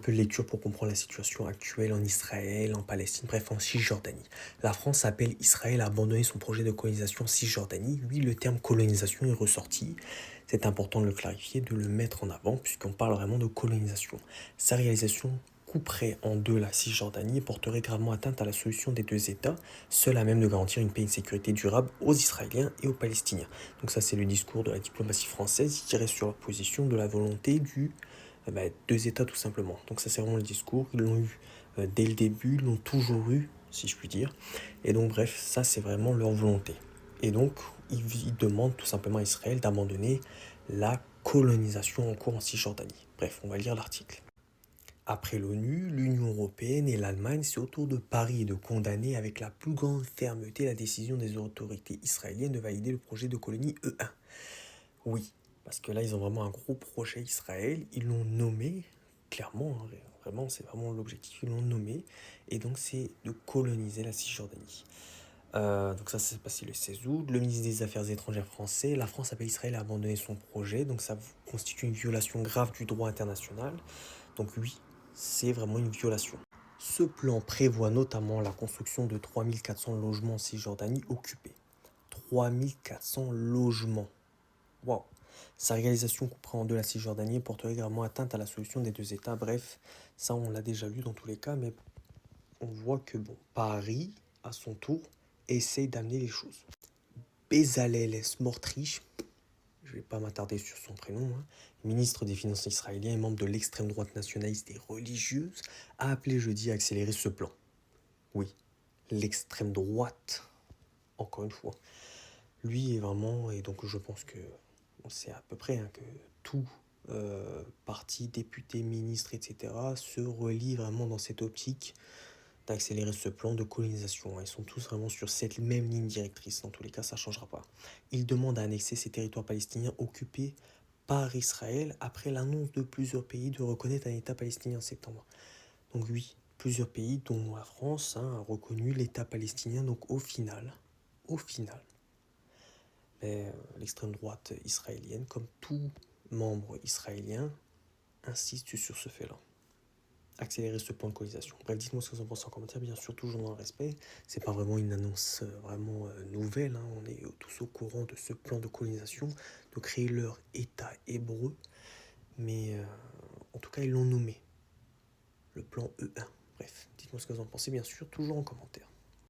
peu de lecture pour comprendre la situation actuelle en Israël, en Palestine, bref en Cisjordanie. La France appelle Israël à abandonner son projet de colonisation en Cisjordanie. Oui, le terme colonisation est ressorti. C'est important de le clarifier, de le mettre en avant, puisqu'on parle vraiment de colonisation. Sa réalisation couperait en deux la Cisjordanie et porterait gravement atteinte à la solution des deux États, seule à même de garantir une paix et une sécurité durable aux Israéliens et aux Palestiniens. Donc ça, c'est le discours de la diplomatie française qui reste sur la position de la volonté du deux États tout simplement. Donc ça, c'est vraiment le discours. Ils l'ont eu dès le début, ils l'ont toujours eu, si je puis dire. Et donc bref, ça, c'est vraiment leur volonté. Et donc, ils demandent tout simplement à Israël d'abandonner la colonisation en cours en Cisjordanie. Bref, on va lire l'article. Après l'ONU, l'Union européenne et l'Allemagne, c'est au tour de Paris de condamner avec la plus grande fermeté la décision des autorités israéliennes de valider le projet de colonie E1. Oui, parce que là, ils ont vraiment un gros projet Israël. Ils l'ont nommé, clairement, hein, vraiment, c'est vraiment l'objectif. Ils l'ont nommé, et donc c'est de coloniser la Cisjordanie. Donc ça s'est passé le 16 août. Le ministre des Affaires étrangères français, la France appelle Israël à abandonner son projet, donc ça constitue une violation grave du droit international. Donc oui, c'est vraiment une violation. Ce plan prévoit notamment la construction de 3400 logements en Cisjordanie occupés. 3400 logements. Waouh. Sa réalisation couperait en deux la Cisjordanie et porterait gravement atteinte à la solution des deux États. Bref, ça on l'a déjà lu dans tous les cas, mais on voit que bon, Paris, à son tour, essaye d'amener les choses. Bezalel Smotrich, je ne vais pas m'attarder sur son prénom, hein, ministre des Finances israélien et membre de l'extrême droite nationaliste et religieuse, a appelé jeudi à accélérer ce plan. Oui, l'extrême droite, encore une fois. Lui est vraiment, et donc je pense que on sait à peu près hein, que tout parti, député, ministre, etc. se relie vraiment dans cette optique d'accélérer ce plan de colonisation. Ils sont tous vraiment sur cette même ligne directrice. Dans tous les cas, ça ne changera pas. Ils demandent à annexer ces territoires palestiniens occupés par Israël après l'annonce de plusieurs pays de reconnaître un État palestinien en septembre. Donc oui, plusieurs pays, dont la France, hein, a reconnu l'État palestinien. Donc au final, l'extrême droite israélienne, comme tout membre israélien, insiste sur ce fait-là. Accélérer ce plan de colonisation. Bref, dites-moi ce que vous en pensez en commentaire, bien sûr, toujours dans le respect. C'est pas vraiment une annonce vraiment nouvelle, hein. On est tous au courant de ce plan de colonisation, de créer leur État hébreu, mais en tout cas, ils l'ont nommé, le plan E1. Bref, dites-moi ce que vous en pensez, bien sûr, toujours en commentaire.